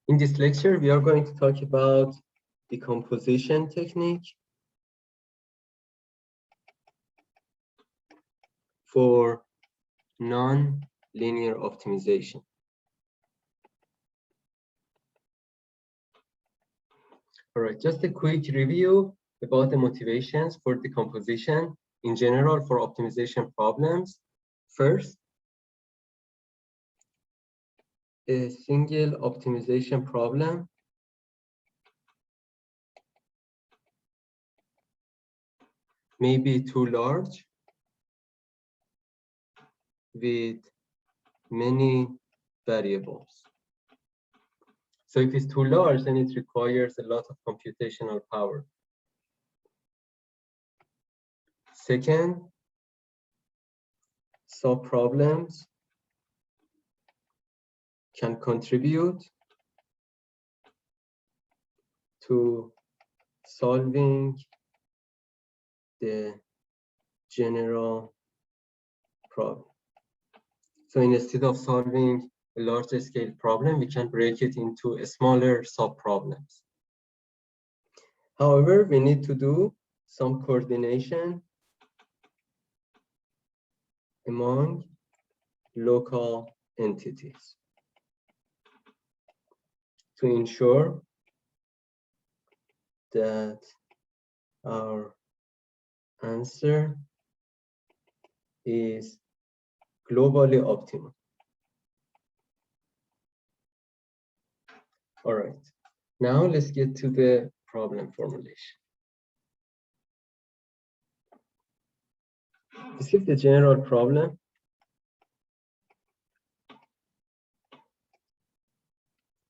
In this lecture, we are going to talk about decomposition technique for non-linear optimization. All right, just a quick review about the motivations for decomposition in general for optimization problems. First, a single optimization problem may be too large with many variables. So if it's too large, then it requires a lot of computational power. Second, subproblems can contribute to solving the general problem. So instead of solving a larger scale problem, we can break it into a smaller subproblems. However, we need to do some coordination among local entities to ensure that our answer is globally optimal. All right, now let's get to the problem formulation. This is the general problem.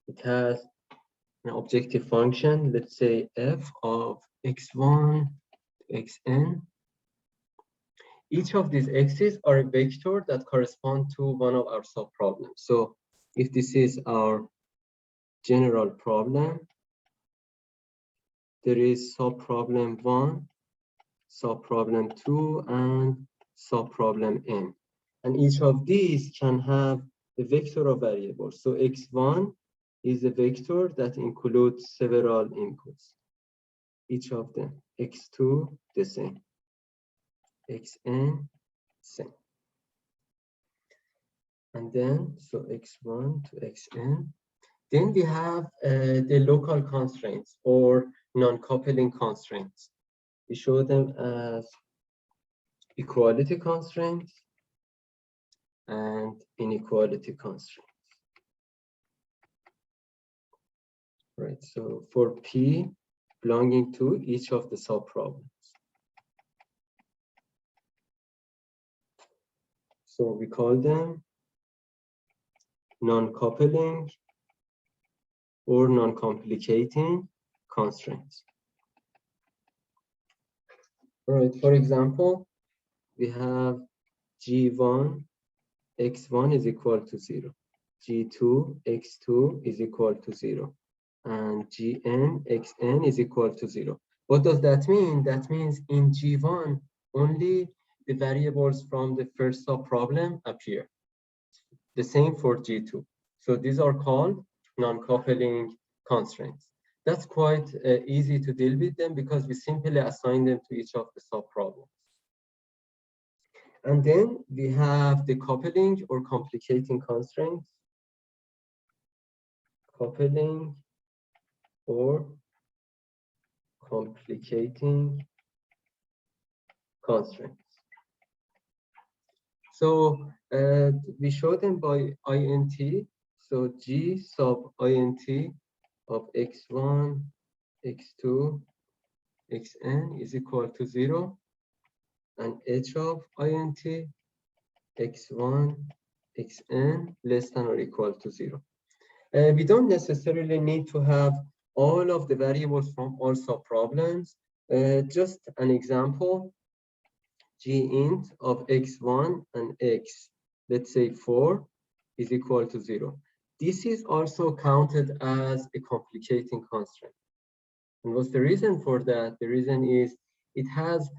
It has an objective function, let's say f of x1 to xn. Each of these x's are a vector that correspond to one of our subproblems. So if this is our general problem, there is subproblem 1, subproblem 2, and subproblem n. And each of these can have a vector of variables. So x1 is a vector that includes several inputs. Each of them, x2, the same, xn, same. And then, so x1 to xn. Then we have the local constraints or non-coupling constraints. We show them as equality constraints and inequality constraints. Right, so for P belonging to each of the subproblems. So we call them non-coupling or non-complicating constraints. All right, for example, we have G1, x1 is equal to 0. G2, x2 is equal to 0. And Gn, xn is equal to 0. What does that mean? That means in G1, only the variables from the first subproblem appear. The same for G2. So these are called non-coupling constraints. That's quite easy to deal with them because we simply assign them to each of the subproblems. And then we have the coupling or complicating constraints. Coupling or complicating constraints. So we show them by int. So G sub int of x1, x2, xn is equal to 0, and h of int x1, xn less than or equal to 0. We don't necessarily need to have all of the variables from all subproblems. Just an example, g int of x1 and x, let's say 4, is equal to 0. This is also counted as a complicating constraint. And what's the reason for that? The reason is it has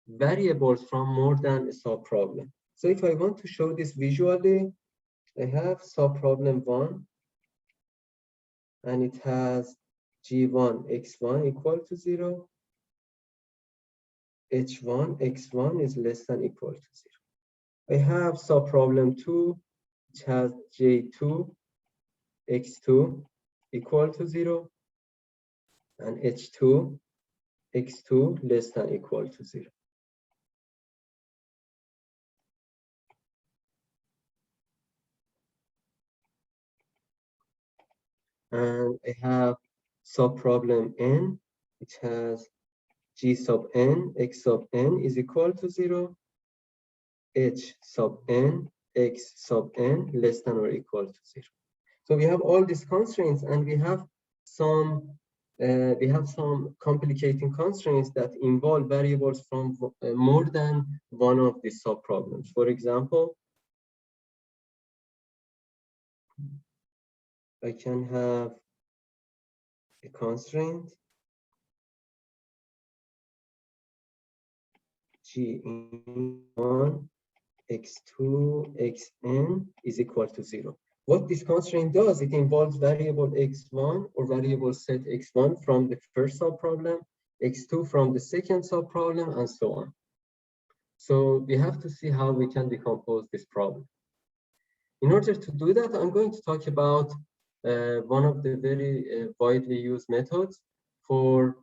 variables from more than a subproblem. So if I want to show this visually, I have subproblem 1 and it has G1 x1 equal to 0, H1 x1 is less than equal to 0. I have subproblem 2, which has J2 x2 equal to 0, and H2 x2 less than equal to 0. And I have subproblem n, which has G sub n, x sub n is equal to 0, H sub n, x sub n less than or equal to 0. So we have all these constraints, and we have some complicating constraints that involve variables from more than one of these subproblems. For example, I can have a constraint G1 x2 xn is equal to 0. What this constraint does, it involves variable x1 or variable set x1 from the first subproblem, x2 from the second subproblem, and so on. So we have to see how we can decompose this problem. In order to do that, I'm going to talk about one of the very widely used methods for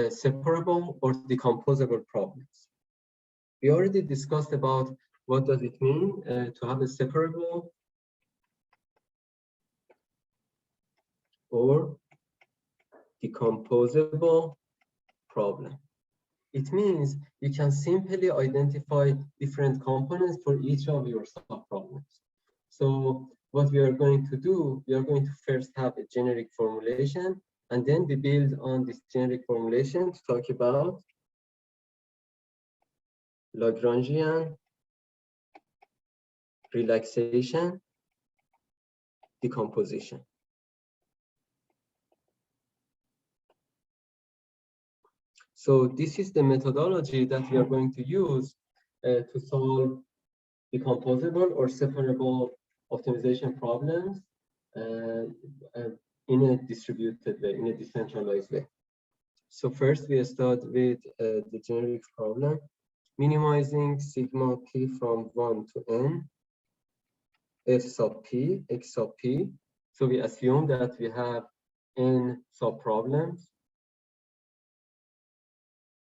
separable or decomposable problems. We already discussed about what does it mean to have a separable or decomposable problem. It means you can simply identify different components for each of your subproblems. So what we are going to do, we are going to first have a generic formulation, and then we build on this generic formulation to talk about Lagrangian relaxation decomposition. So this is the methodology that we are going to use to solve decomposable or separable optimization problems in a distributed way, in a decentralized way. So first we start with the generic problem, minimizing sigma p from 1 to n, f sub p, x sub p. So we assume that we have n subproblems.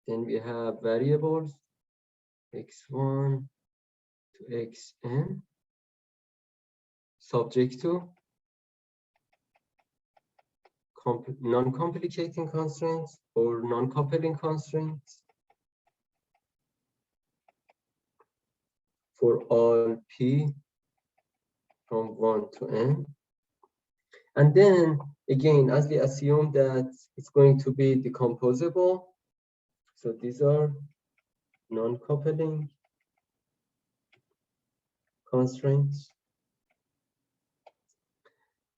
Then we have variables x1 to xn, subject to non-complicating constraints or non-coupling constraints for all p from 1 to n. And then again, as we assume that it's going to be decomposable, so these are non-coupling constraints.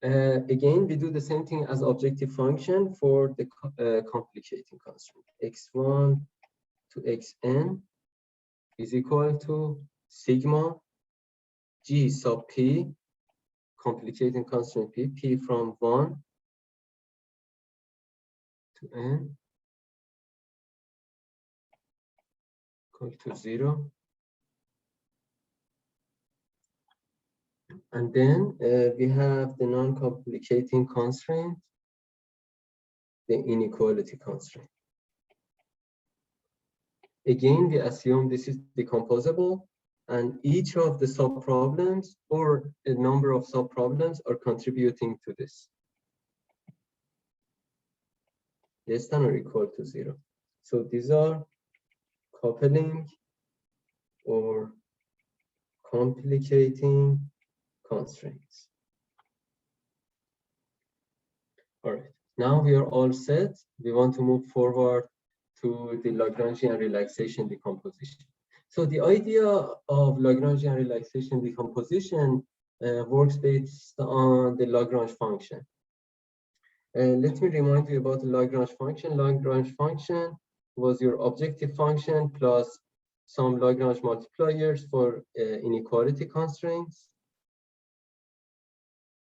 Again, we do the same thing as objective function for the complicating constraint. x1 to xn is equal to sigma g sub p, complicating constraint p from 1 to n equal to 0. And then we have the non-complicating constraint, the inequality constraint. Again, we assume this is decomposable, and each of the subproblems or a number of subproblems are contributing to this, less than or equal to 0. So these are coupling or complicating constraints. All right, now we are all set. We want to move forward to the Lagrangian relaxation decomposition. So the idea of Lagrangian relaxation decomposition works based on the Lagrange function. Let me remind you about the Lagrange function. Lagrange function was your objective function plus some Lagrange multipliers for inequality constraints.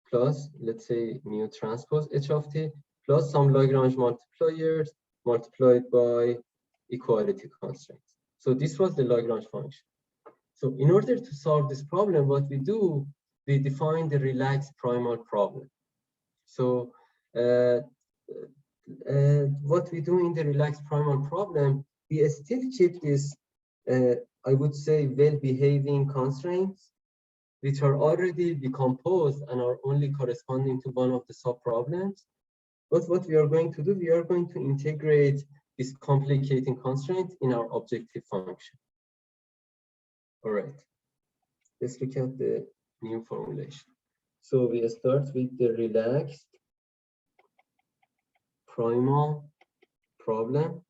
plus, let's say, mu transpose h of t plus some Lagrange multipliers multiplied by equality constraints. So this was the Lagrange function. So in order to solve this problem, what we do, we define the relaxed primal problem. So what we do in the relaxed primal problem, we still keep this, I would say, well-behaving constraints, which are already decomposed and are only corresponding to one of the subproblems. But what we are going to do, we are going to integrate this complicating constraint in our objective function. All right, let's look at the new formulation. So we start with the relaxed primal problem,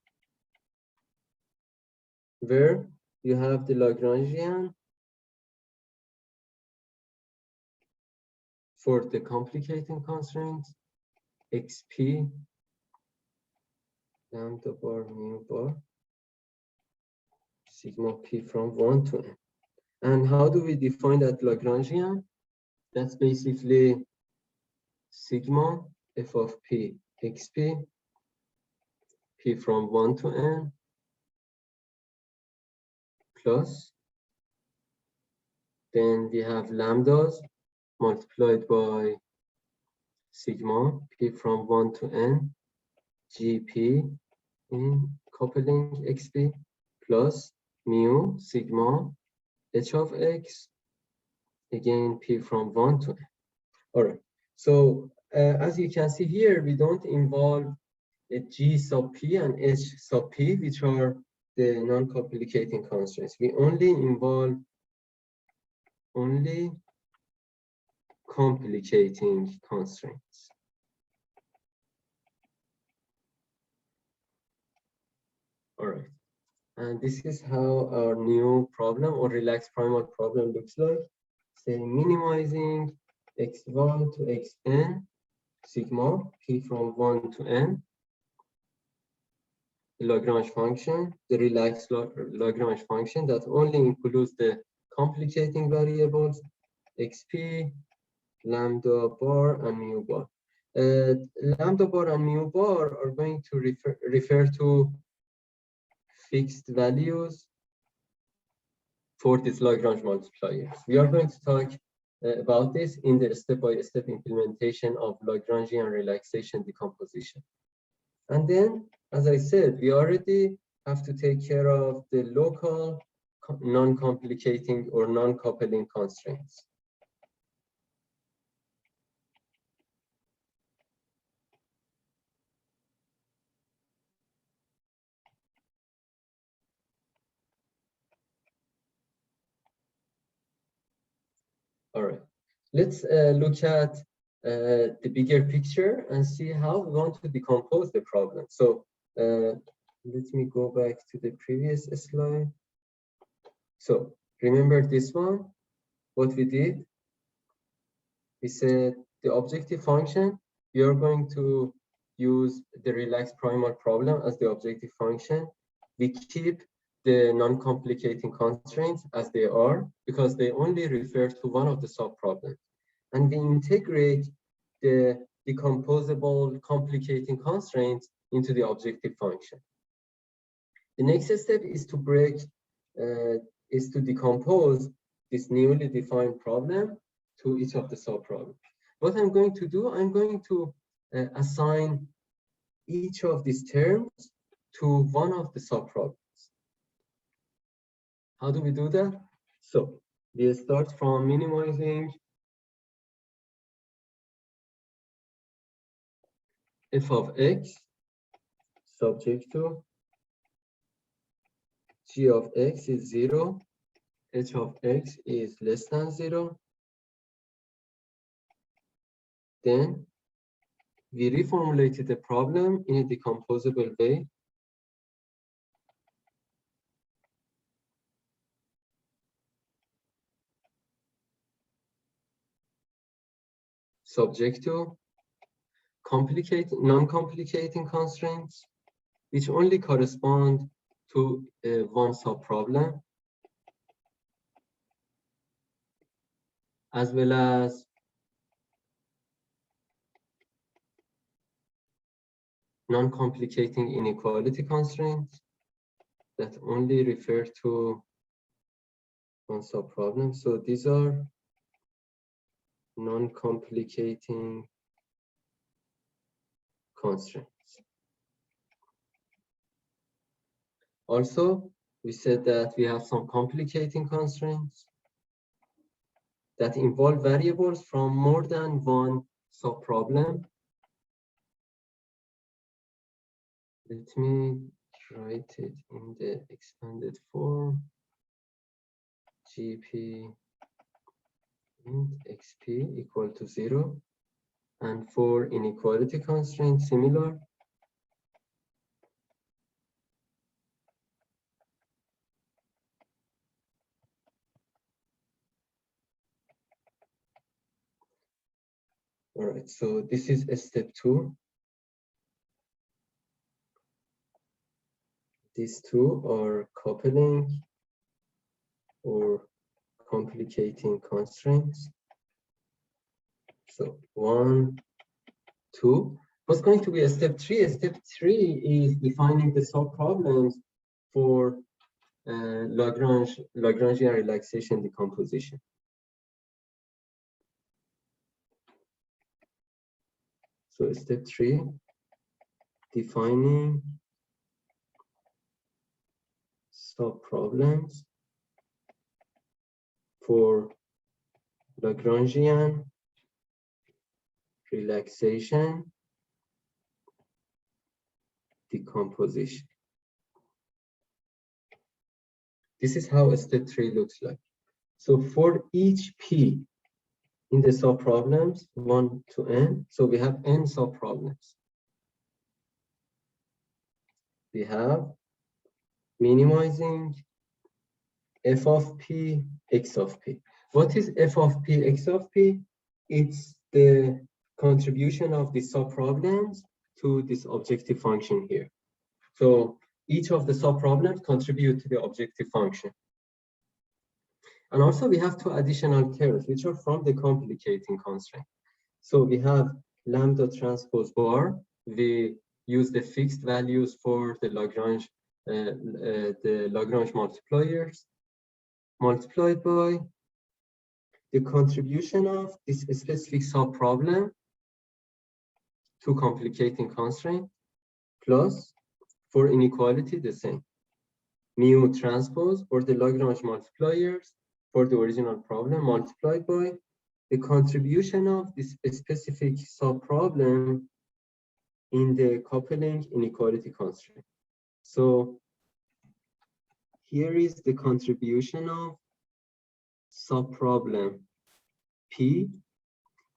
where you have the Lagrangian for the complicating constraint, xp lambda bar mu bar sigma p from 1 to n. And how do we define that Lagrangian? That's basically sigma f of p xp p from 1 to n plus, then we have lambdas multiplied by sigma p from 1 to n gp in coupling xp plus mu sigma h of x, again p from 1 to n. All right, so as you can see here, we don't involve a g sub p and h sub p, which are the non-complicating constraints. We only involve complicating constraints. All right, and this is how our new problem or relaxed primal problem looks like. Say minimizing x1 to xn sigma p from 1 to n, the Lagrange function, the relaxed Lagrange function that only includes the complicating variables xp, lambda bar, and mu bar. Lambda bar and mu bar are going to refer to fixed values for these Lagrange multipliers. We are going to talk about this in the step-by-step implementation of Lagrangian relaxation decomposition. And then, as I said, we already have to take care of the local non-complicating or non-coupling constraints. All right, let's look at the bigger picture and see how we want to decompose the problem. So let me go back to the previous slide. So remember this one, what we did? We said the objective function, we are going to use the relaxed primal problem as the objective function. We keep the non-complicating constraints as they are because they only refer to one of the subproblems. And we integrate the decomposable complicating constraints into the objective function. The next step is to decompose this newly defined problem to each of the subproblems. What I'm going to do, I'm going to assign each of these terms to one of the subproblems. How do we do that? So we start from minimizing f of x subject to g of x is 0, h of x is less than 0. Then we reformulated the problem in a decomposable way. Subject to non-complicating constraints, which only correspond to one subproblem, as well as non-complicating inequality constraints that only refer to one subproblem. So these are non-complicating constraints. Also, we said that we have some complicating constraints that involve variables from more than one subproblem. Let me write it in the expanded form. GP int xp equal to 0. And for inequality constraint, similar. All right, so this is step 2. These two are coupling or complicating constraints. So 1, 2. What's going to be a step 3? Step 3 is defining the subproblems for Lagrangian relaxation decomposition. So step 3, defining subproblems for Lagrangian relaxation decomposition. This is how step 3 looks like. So for each P in the subproblems, 1 to n, so we have n subproblems. We have minimizing f of p, x of p. What is f of p, x of p? It's the contribution of the subproblems to this objective function here. So each of the subproblems contribute to the objective function. And also we have two additional terms, which are from the complicating constraint. So we have lambda transpose bar. We use the fixed values for the Lagrange multipliers multiplied by the contribution of this specific subproblem to complicating constraint, plus for inequality the same, mu transpose or the Lagrange multipliers for the original problem multiplied by the contribution of this specific subproblem in the coupling inequality constraint. So here is the contribution of subproblem P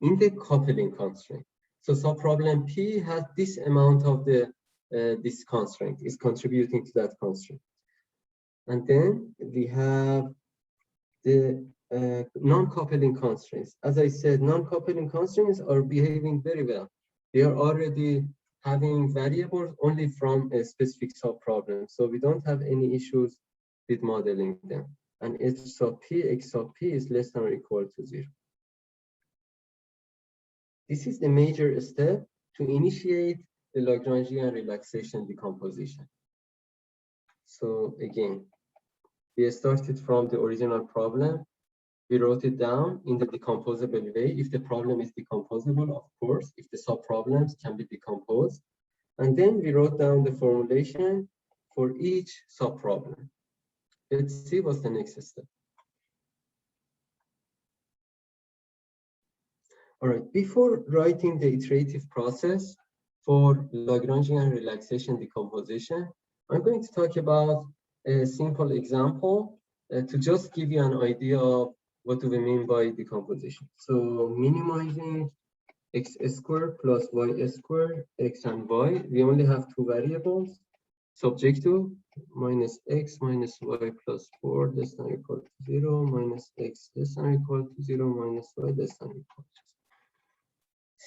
in the coupling constraint. So subproblem P has this amount of the this constraint is contributing to that constraint. And then we have the non-coupling constraints. As I said, non-coupling constraints are behaving very well. They are already having variables only from a specific subproblem. So we don't have any issues with modeling them. And h sub p, x sub p is less than or equal to 0. This is the major step to initiate the Lagrangian relaxation decomposition. So again, we started from the original problem. We wrote it down in the decomposable way. If the problem is decomposable, of course, if the subproblems can be decomposed. And then we wrote down the formulation for each subproblem. Let's see what's the next step. All right, before writing the iterative process for Lagrangian relaxation decomposition, I'm going to talk about a simple example to just give you an idea of what do we mean by decomposition. So minimizing x squared plus y squared, x and y, we only have two variables, subject to minus x minus y plus 4 less than or equal to 0, minus x less than or equal to 0, minus y less than or equal to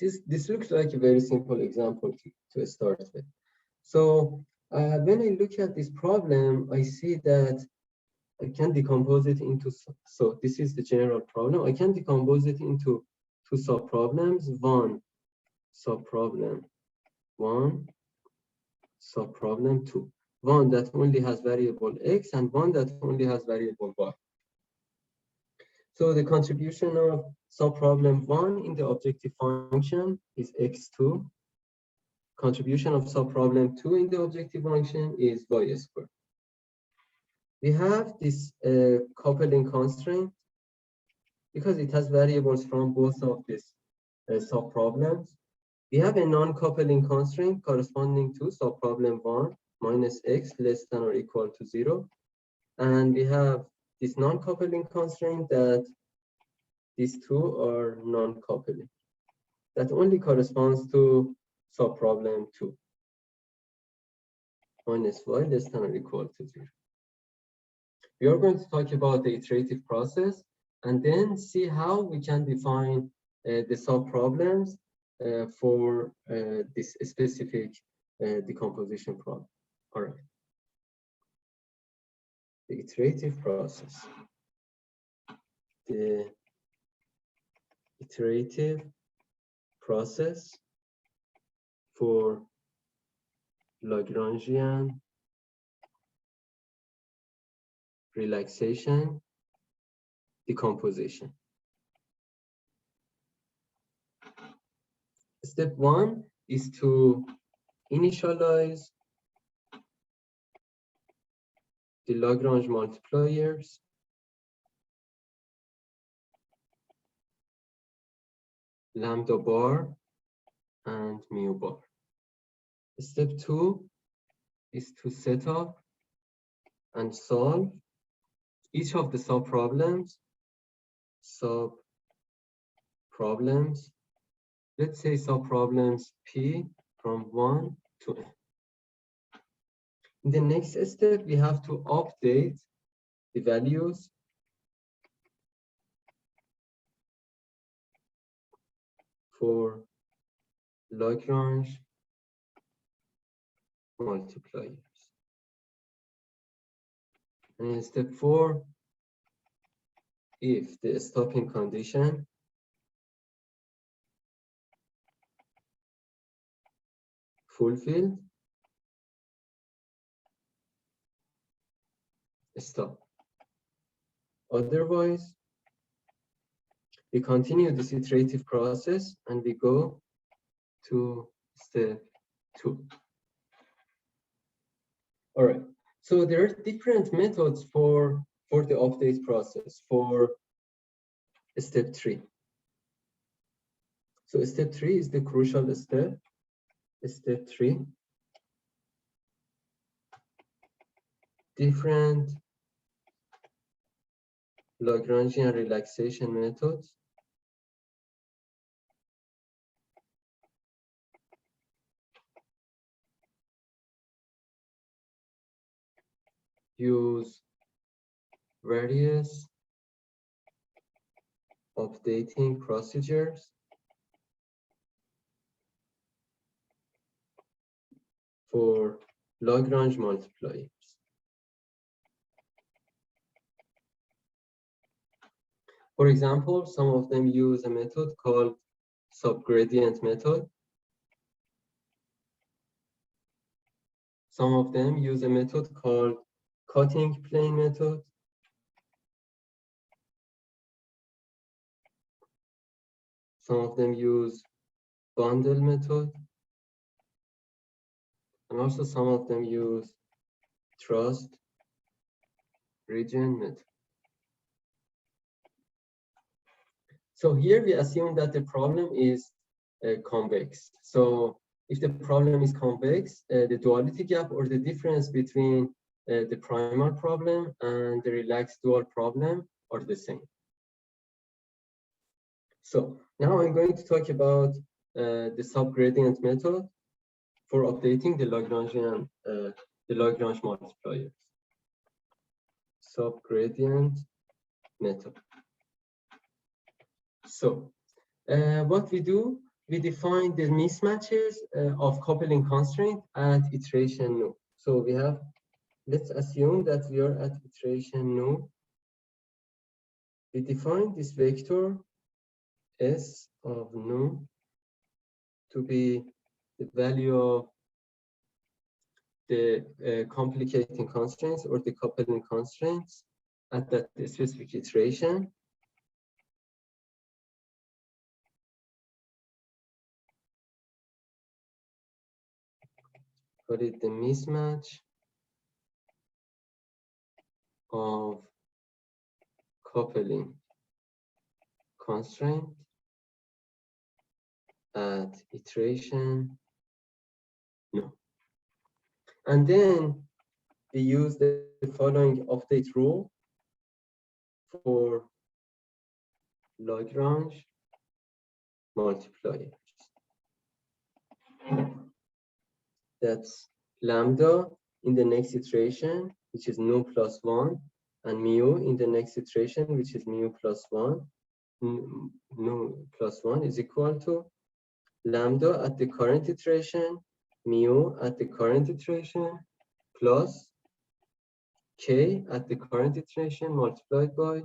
0. This looks like a very simple example to start with. So when I look at this problem, I see that I can decompose it into, so this is the general problem. I can decompose it into two subproblems. One subproblem 1 subproblem 2. One that only has variable x and one that only has variable y. So the contribution of subproblem 1 in the objective function is x2. Contribution of subproblem 2 in the objective function is y squared. We have this coupling constraint because it has variables from both of these subproblems. We have a non-coupling constraint corresponding to subproblem 1 minus x less than or equal to 0. And we have this non-coupling constraint that these two are non-coupling. That only corresponds to subproblem 2 minus y less than or equal to 0. We are going to talk about the iterative process and then see how we can define the subproblems for this specific decomposition problem. All right. The iterative process. The iterative process for Lagrangian relaxation decomposition. Step 1 is to initialize the Lagrange multipliers lambda bar and mu bar. Step 2 is to set up and solve each of the subproblems. Let's say subproblems P from 1 to n. In the next step, we have to update the values for Lagrange multipliers. And in step 4, if the stopping condition fulfilled, stop. Otherwise, we continue this iterative process and we go to step 2. All right. So there are different methods for the update process for step 3. So step 3 is the crucial step. Step 3. Different Lagrangian relaxation methods use various updating procedures for Lagrange multipliers. For example, some of them use a method called subgradient method. Some of them use a method called cutting plane method. Some of them use bundle method. And also some of them use trust region method. So here we assume that the problem is convex. So if the problem is convex, the duality gap or the difference between the primal problem and the relaxed dual problem are the same. So now I'm going to talk about the subgradient method for updating the Lagrange multipliers. Subgradient method. So what we do, we define the mismatches of coupling constraint at iteration nu. So we have, let's assume that we are at iteration nu. We define this vector S of nu to be the value of the complicating constraints or decoupling constraints at that specific iteration. Call it the mismatch of coupling constraint at iteration no. And then we use the following update rule for Lagrange multipliers. That's lambda in the next iteration, which is nu plus 1, and mu in the next iteration, which is mu plus 1. Nu plus 1 is equal to lambda at the current iteration, mu at the current iteration, plus k at the current iteration multiplied by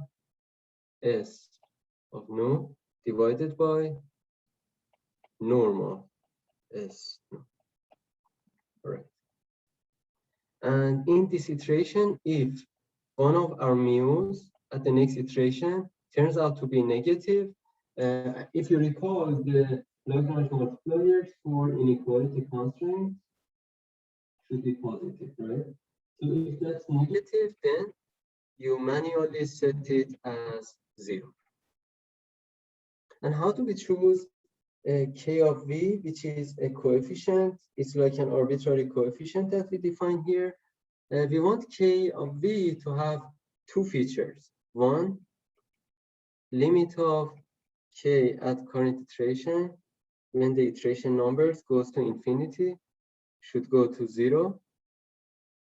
s of nu divided by normal s. All right. And in this iteration, if one of our mu's at the next iteration turns out to be negative, if you recall the Lagrange multipliers for inequality constraints should be positive, right? So if that's negative, then you manually set it as 0. And how do we choose k of v, which is a coefficient? It's like an arbitrary coefficient that we define here. We want k of v to have two features. One, limit of k at current iteration when the iteration numbers goes to infinity should go to 0.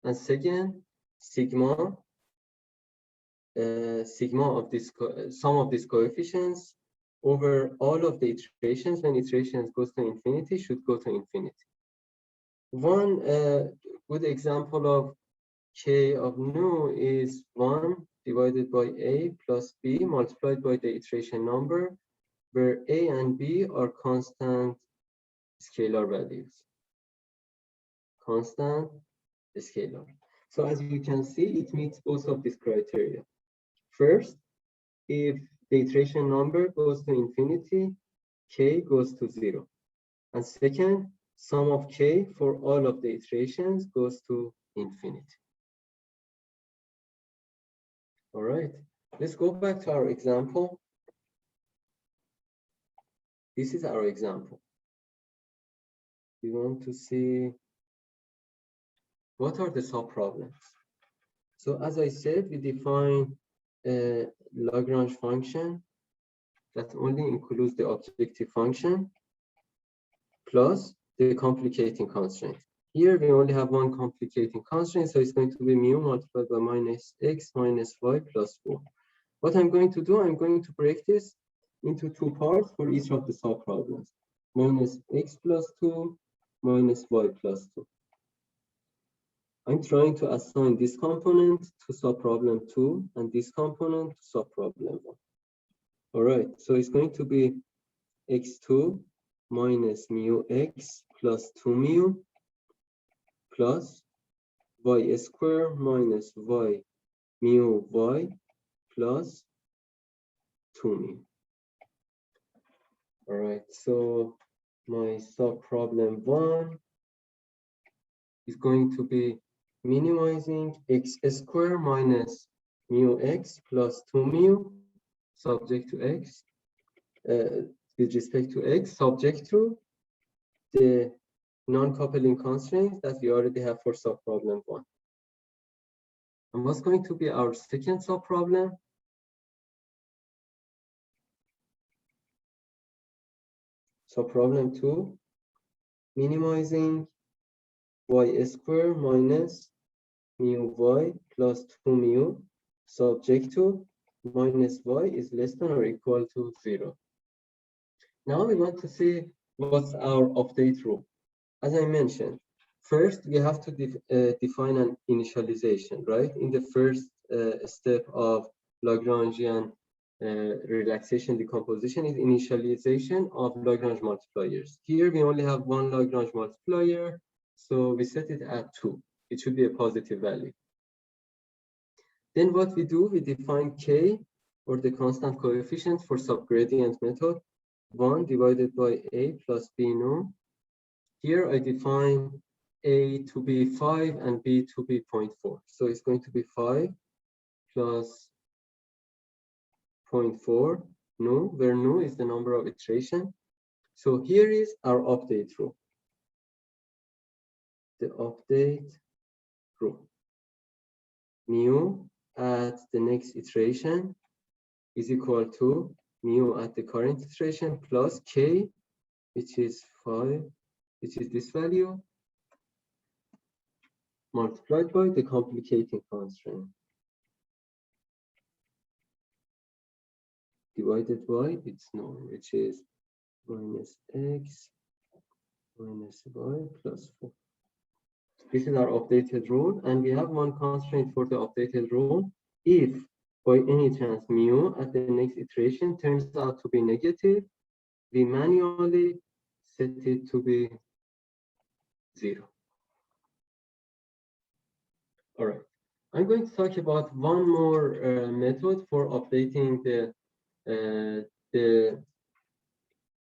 And second, sigma of this sum of these coefficients over all of the iterations when iterations goes to infinity should go to infinity. One good example of k of nu is 1 divided by a plus b multiplied by the iteration number, where a and b are constant scalar values. Constant scalar. So as you can see, it meets both of these criteria. First, if the iteration number goes to infinity, k goes to 0. And second, sum of k for all of the iterations goes to infinity. All right, let's go back to our example. This is our example. We want to see what are the subproblems. So as I said, we define a Lagrange function that only includes the objective function plus the complicating constraint. Here we only have one complicating constraint, so it's going to be mu multiplied by minus x minus y plus 4. What I'm going to do, I'm going to break this into two parts for each of the subproblems. Minus x plus 2 minus y plus 2. I'm trying to assign this component to subproblem 2 and this component to subproblem 1. All right, so it's going to be x2 minus mu x plus 2 mu plus y square minus y mu y plus 2 mu. All right, so my subproblem 1 is going to be minimizing x square minus mu x plus 2 mu subject to x with respect to x subject to the non-coupling constraints that we already have for subproblem 1. And what's going to be our second subproblem? Subproblem 2, minimizing y square minus mu y plus 2 mu subject to minus y is less than or equal to 0. Now we want to see what's our update rule. As I mentioned, first we have to define an initialization, right? In the first step of Lagrangian relaxation decomposition is initialization of Lagrange multipliers. Here we only have one Lagrange multiplier, So we set it at 2. It should be a positive value. Then what we do, we define k, or the constant coefficient for subgradient method, 1 divided by a plus b known. Here I define a to be 5 and b to be 0.4. So it's going to be 5 plus 0.4 nu, where nu is the number of iteration. So here is our update row. The update row. Mu at the next iteration is equal to mu at the current iteration plus k, which is 5, which is this value, multiplied by the complicating constraint, divided by its norm, which is minus x minus y plus 4. This is our updated rule, and we have one constraint for the updated rule. If by any chance mu at the next iteration turns out to be negative, we manually set it to be 0. All right. I'm going to talk about one more method for updating the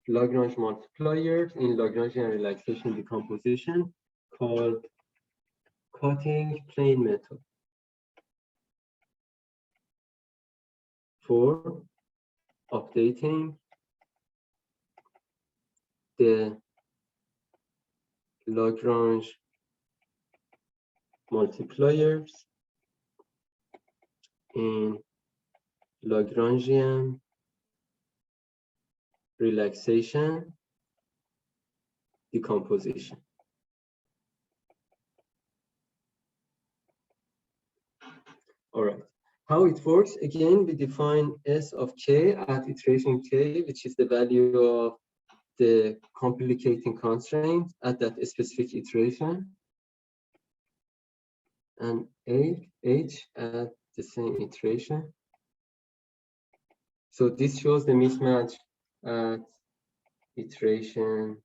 Lagrange multipliers in Lagrangian relaxation decomposition, called cutting plane method for updating the Lagrange multipliers in Lagrangian relaxation decomposition. All right. How it works, again, we define S of k at iteration k, which is the value of the complicating constraint at that specific iteration, and h at the same iteration. So this shows the mismatch at iteration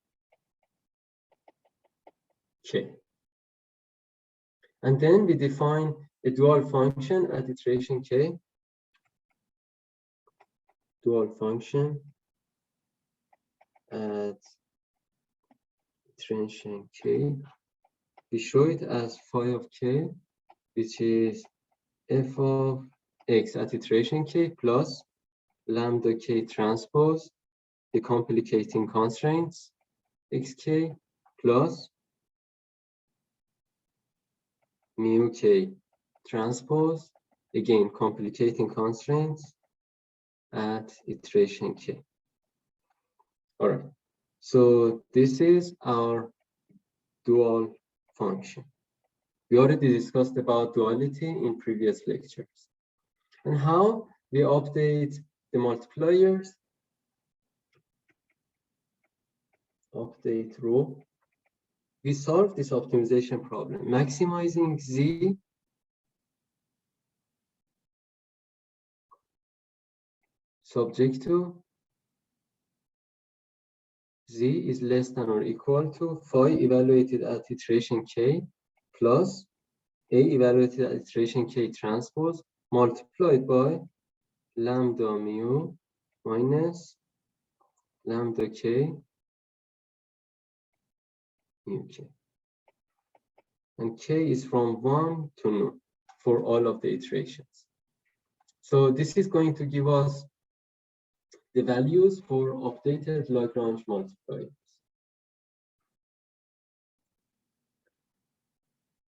k. And then we define a dual function at iteration k. Dual function at iteration k. We show it as phi of k, which is f of x at iteration k plus lambda k transpose, the complicating constraints, xk plus mu k transpose, again complicating constraints at iteration k. All right, so this is our dual function. We already discussed about duality in previous lectures. And how we update the multipliers. Update row. We solve this optimization problem, maximizing z subject to z is less than or equal to phi evaluated at iteration k plus a evaluated at iteration k transpose multiplied by lambda mu minus lambda k mu k. And k is from 1 to none for all of the iterations. So this is going to give us the values for updated Lagrange multipliers.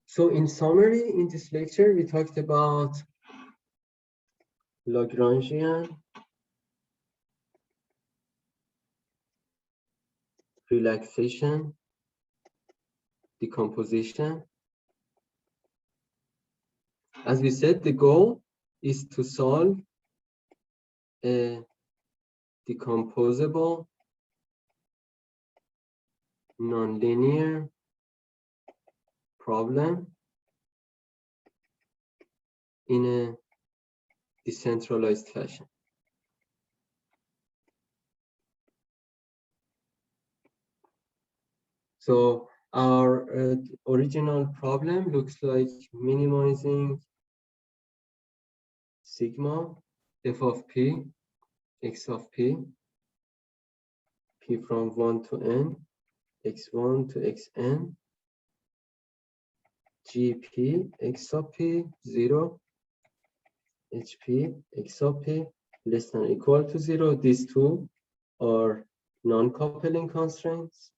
So in summary, in this lecture, we talked about Lagrangian relaxation decomposition. As we said, the goal is to solve a decomposable nonlinear problem in a decentralized fashion. So our original problem looks like minimizing sigma f of p, x of p, p from 1 to n, x1 to xn, gp, x of p, 0, hp, x of p, less than or equal to 0. These two are non-coupling constraints.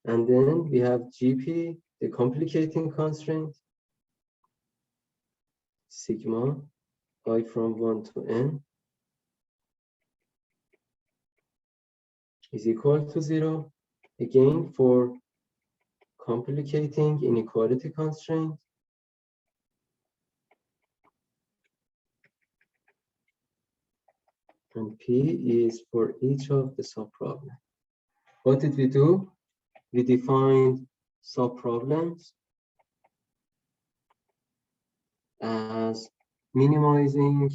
And then we have gp, the complicating constraint, sigma I from 1 to n is equal to 0. Again, for complicating inequality constraint. And P is for each of the subproblems. What did we do? We defined subproblems as minimizing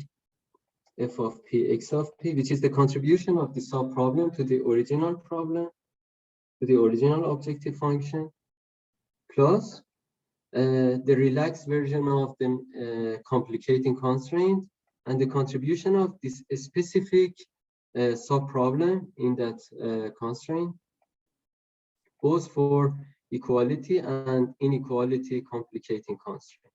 f of p, x of p, which is the contribution of the subproblem to the original problem, to the original objective function, plus the relaxed version of the complicating constraint and the contribution of this specific subproblem in that constraint, both for equality and inequality complicating constraints.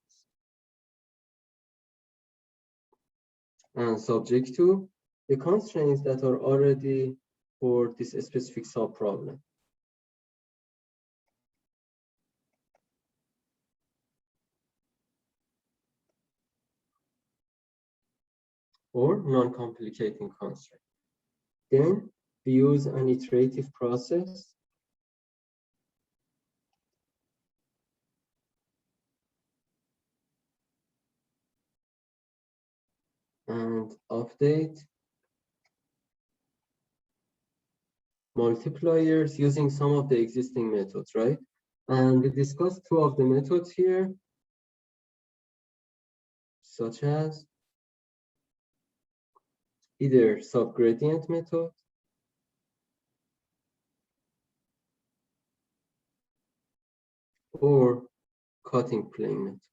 And subject to the constraints that are already for this specific subproblem. Or non-complicating constraint. Then we use an iterative process and update multipliers using some of the existing methods, right? And we discussed two of the methods here, such as either subgradient method or cutting plane method.